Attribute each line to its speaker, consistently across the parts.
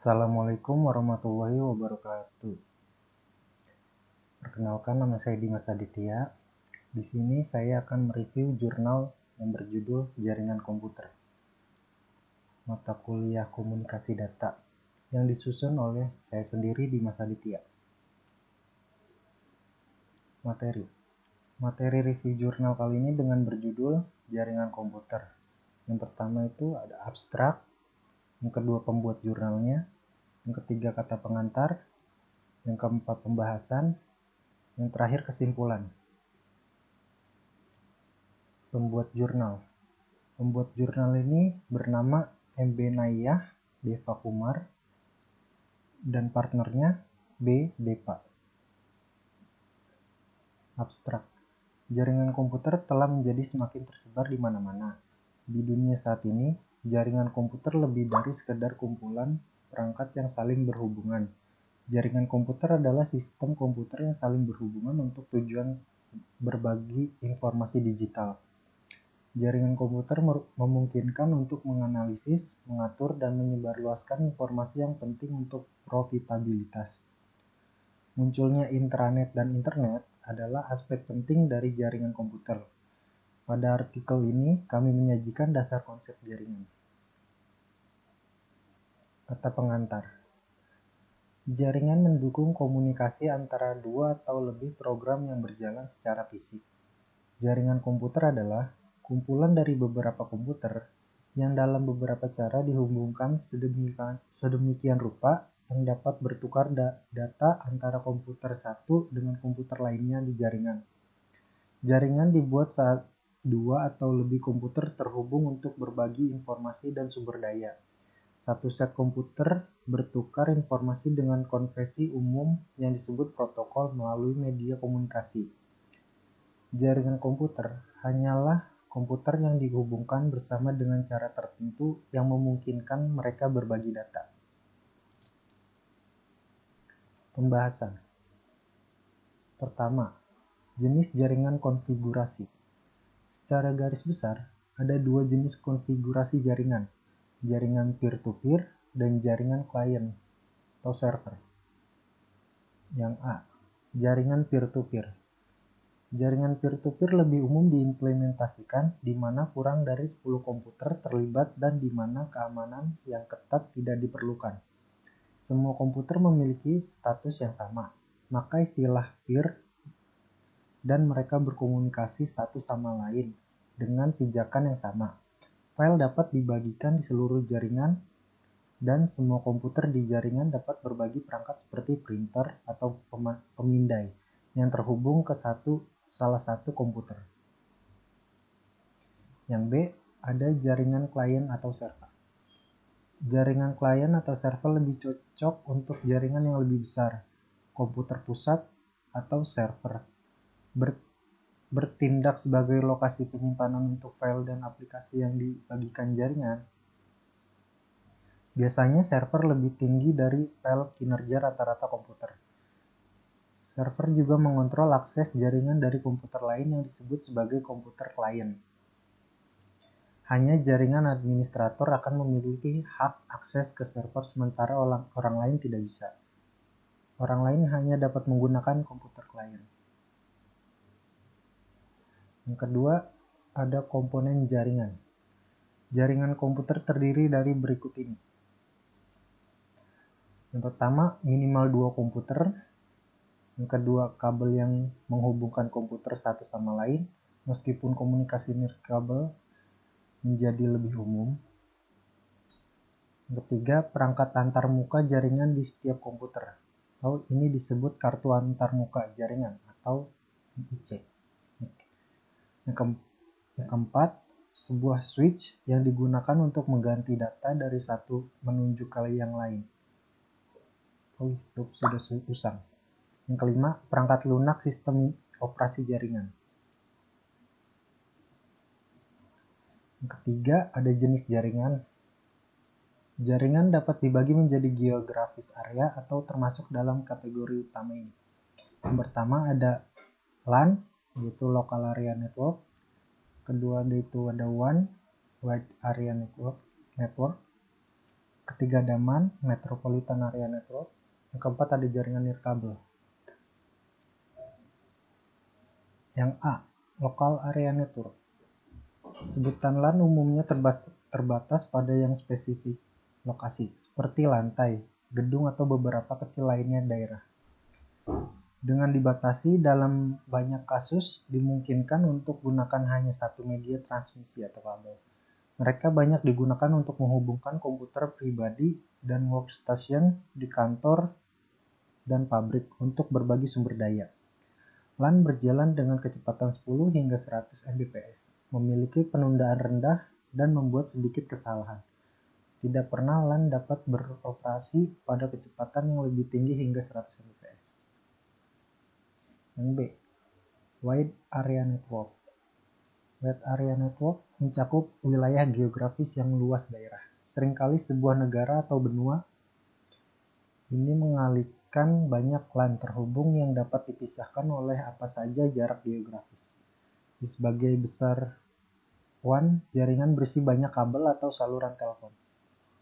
Speaker 1: Assalamualaikum warahmatullahi wabarakatuh. Perkenalkan, nama saya Dimas Aditya. Di sini saya akan mereview jurnal yang berjudul Jaringan Komputer, mata kuliah komunikasi data, yang disusun oleh saya sendiri, Dimas Aditya. Materi review jurnal kali ini dengan berjudul Jaringan Komputer. Yang pertama itu ada abstrak, yang kedua pembuat jurnalnya, yang ketiga kata pengantar, yang keempat pembahasan, yang terakhir kesimpulan. Pembuat jurnal ini bernama MB Nayyah Deva Kumar dan partnernya B. Depa. Abstrak. Jaringan komputer telah menjadi semakin tersebar di mana-mana. Di dunia saat ini, jaringan komputer lebih dari sekedar kumpulan perangkat yang saling berhubungan. Jaringan komputer adalah sistem komputer yang saling berhubungan untuk tujuan berbagi informasi digital. Jaringan komputer memungkinkan untuk menganalisis, mengatur, dan menyebarluaskan informasi yang penting untuk profitabilitas. Munculnya intranet dan internet adalah aspek penting dari jaringan komputer. Pada artikel ini, kami menyajikan dasar konsep jaringan. Kata pengantar. Jaringan mendukung komunikasi antara dua atau lebih program yang berjalan secara fisik. Jaringan komputer adalah kumpulan dari beberapa komputer yang dalam beberapa cara dihubungkan sedemikian rupa yang dapat bertukar data antara komputer satu dengan komputer lainnya di jaringan. Jaringan dibuat saat dua atau lebih komputer terhubung untuk berbagi informasi dan sumber daya. Satu set komputer bertukar informasi dengan konvensi umum yang disebut protokol melalui media komunikasi. Jaringan komputer hanyalah komputer yang dihubungkan bersama dengan cara tertentu yang memungkinkan mereka berbagi data. Pembahasan. Pertama, jenis jaringan konfigurasi. Secara garis besar, ada dua jenis konfigurasi jaringan, jaringan peer-to-peer dan jaringan klien atau server. Yang A, jaringan peer-to-peer. Jaringan peer-to-peer lebih umum diimplementasikan di mana kurang dari 10 komputer terlibat dan di mana keamanan yang ketat tidak diperlukan. Semua komputer memiliki status yang sama, maka istilah peer dan mereka berkomunikasi satu sama lain dengan pijakan yang sama. File dapat dibagikan di seluruh jaringan dan semua komputer di jaringan dapat berbagi perangkat seperti printer atau pemindai yang terhubung ke salah satu komputer. Yang B, ada jaringan klien atau server. Jaringan klien atau server lebih cocok untuk jaringan yang lebih besar, komputer pusat atau server. Bertindak sebagai lokasi penyimpanan untuk file dan aplikasi yang dibagikan jaringan. Biasanya server lebih tinggi dari file kinerja rata-rata komputer. Server juga mengontrol akses jaringan dari komputer lain yang disebut sebagai komputer klien. Hanya jaringan administrator akan memiliki hak akses ke server sementara orang lain tidak bisa. Orang lain hanya dapat menggunakan komputer klien. Yang kedua, ada komponen jaringan. Jaringan komputer terdiri dari berikut ini. Yang pertama, minimal 2 komputer. Yang kedua, kabel yang menghubungkan komputer satu sama lain, meskipun komunikasi nirkabel menjadi lebih umum. Yang ketiga, perangkat antarmuka jaringan di setiap komputer. Atau ini disebut kartu antarmuka jaringan atau IC. Yang keempat, sebuah switch yang digunakan untuk mengganti data dari satu menuju ke yang lain. Sudah usang. Yang kelima, perangkat lunak sistem operasi jaringan. Yang ketiga, ada jenis jaringan. Jaringan dapat dibagi menjadi geografis area atau termasuk dalam kategori utama ini. Yang pertama ada LAN, yaitu Local Area Network. Kedua itu ada WAN, Wide Area Network. ketiga ada MAN, Metropolitan Area Network. Yang keempat ada jaringan nirkabel. Yang A, Local Area Network. Sebutan LAN umumnya terbatas pada yang spesifik lokasi, seperti lantai, gedung atau beberapa kecil lainnya daerah. Dengan dibatasi, dalam banyak kasus dimungkinkan untuk gunakan hanya satu media transmisi atau kabel. Mereka banyak digunakan untuk menghubungkan komputer pribadi dan workstation di kantor dan pabrik untuk berbagi sumber daya. LAN berjalan dengan kecepatan 10 hingga 100 Mbps, memiliki penundaan rendah dan membuat sedikit kesalahan. Tidak pernah LAN dapat beroperasi pada kecepatan yang lebih tinggi hingga 100 Mbps. Yang B, Wide Area Network. Wide Area Network mencakup wilayah geografis yang luas daerah. Seringkali sebuah negara atau benua ini mengalihkan banyak LAN terhubung yang dapat dipisahkan oleh apa saja jarak geografis. Di sebagai besar WAN, jaringan berisi banyak kabel atau saluran telepon.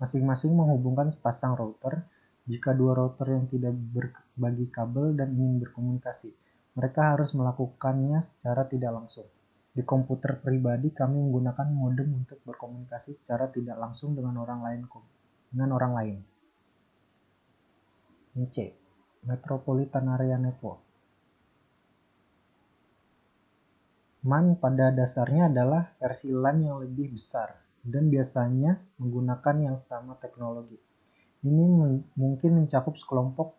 Speaker 1: Masing-masing menghubungkan sepasang router. Jika dua router yang tidak berbagi kabel dan ingin berkomunikasi, mereka harus melakukannya secara tidak langsung. Di komputer pribadi, kami menggunakan modem untuk berkomunikasi secara tidak langsung dengan orang lain. Yang C, Metropolitan Area Network. MAN pada dasarnya adalah versi LAN yang lebih besar dan biasanya menggunakan yang sama teknologi. Ini mungkin mencakup sekelompok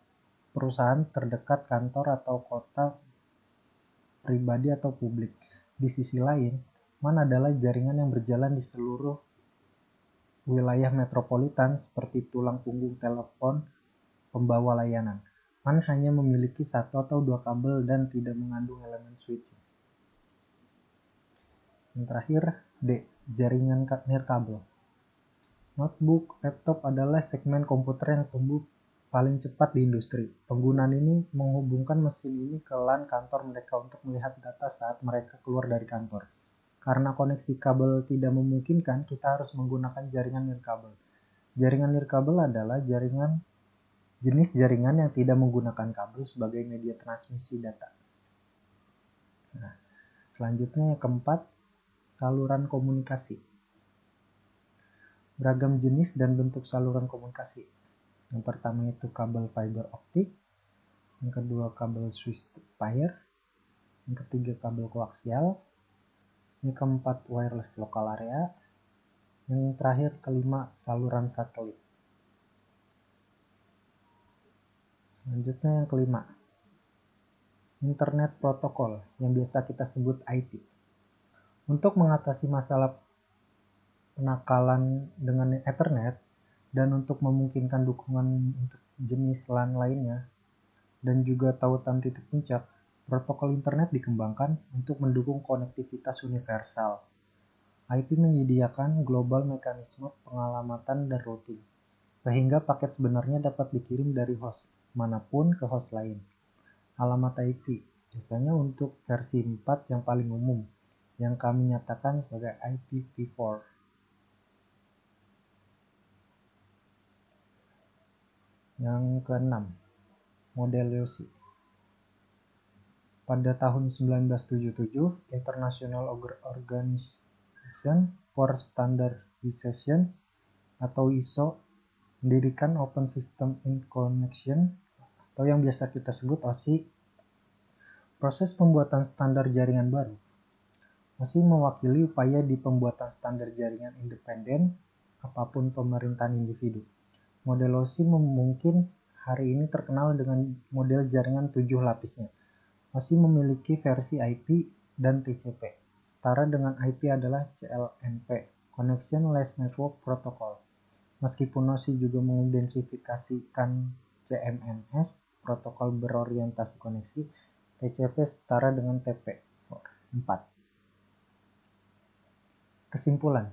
Speaker 1: perusahaan terdekat kantor atau kota pribadi atau publik. Di sisi lain, MAN adalah jaringan yang berjalan di seluruh wilayah metropolitan seperti tulang punggung telepon pembawa layanan. MAN hanya memiliki satu atau dua kabel dan tidak mengandung elemen switching. Yang terakhir, D, jaringan nirkabel. Notebook, laptop adalah segmen komputer yang tumbuh paling cepat di industri. Penggunaan ini menghubungkan mesin ini ke LAN kantor mereka untuk melihat data saat mereka keluar dari kantor. Karena koneksi kabel tidak memungkinkan, kita harus menggunakan jaringan nirkabel. Jaringan nirkabel adalah jenis jaringan yang tidak menggunakan kabel sebagai media transmisi data. Nah, selanjutnya yang keempat, saluran komunikasi. Beragam jenis dan bentuk saluran komunikasi. Yang pertama itu kabel fiber optik, yang kedua kabel switchwire, yang ketiga kabel koaksial, yang keempat wireless local area, yang terakhir kelima saluran satelit. Selanjutnya yang kelima, internet protokol yang biasa kita sebut IP. Untuk mengatasi masalah penakalan dengan Ethernet dan untuk memungkinkan dukungan untuk jenis LAN lainnya dan juga tautan titik puncak, protokol internet dikembangkan untuk mendukung konektivitas universal. IP menyediakan global mekanisme pengalamatan dan routing, sehingga paket sebenarnya dapat dikirim dari host manapun ke host lain. Alamat IP biasanya untuk versi 4 yang paling umum, yang kami nyatakan sebagai IPv4. Yang keenam, model YOSI. Pada tahun 1977, International Organization for Standardization atau ISO mendirikan Open System Interconnection atau yang biasa kita sebut OSI. Proses pembuatan standar jaringan baru OSI mewakili upaya di pembuatan standar jaringan independen apapun pemerintahan individu. Model OSI mungkin hari ini terkenal dengan model jaringan 7 lapisnya. OSI memiliki versi IP dan TCP. Setara dengan IP adalah CLNP, Connectionless Network Protocol. Meskipun OSI juga mengidentifikasikan CMNS, protokol berorientasi koneksi, TCP setara dengan TP. 4. Kesimpulan.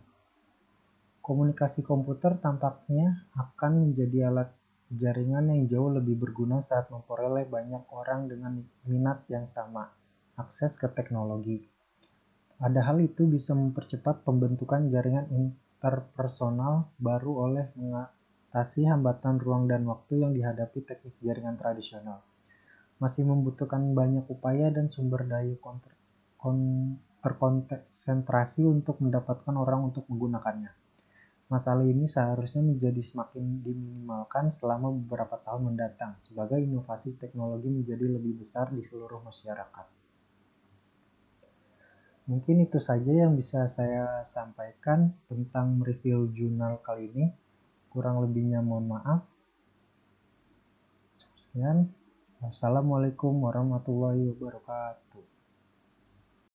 Speaker 1: Komunikasi komputer tampaknya akan menjadi alat jaringan yang jauh lebih berguna saat memperoleh banyak orang dengan minat yang sama akses ke teknologi. Padahal itu bisa mempercepat pembentukan jaringan interpersonal baru oleh mengatasi hambatan ruang dan waktu yang dihadapi teknik jaringan tradisional. Masih membutuhkan banyak upaya dan sumber daya terkonsentrasi untuk mendapatkan orang untuk menggunakannya. Masalah ini seharusnya menjadi semakin diminimalkan selama beberapa tahun mendatang, sebagai inovasi teknologi menjadi lebih besar di seluruh masyarakat. Mungkin itu saja yang bisa saya sampaikan tentang mereview jurnal kali ini. Kurang lebihnya mohon maaf. Sekian. Wassalamualaikum warahmatullahi wabarakatuh.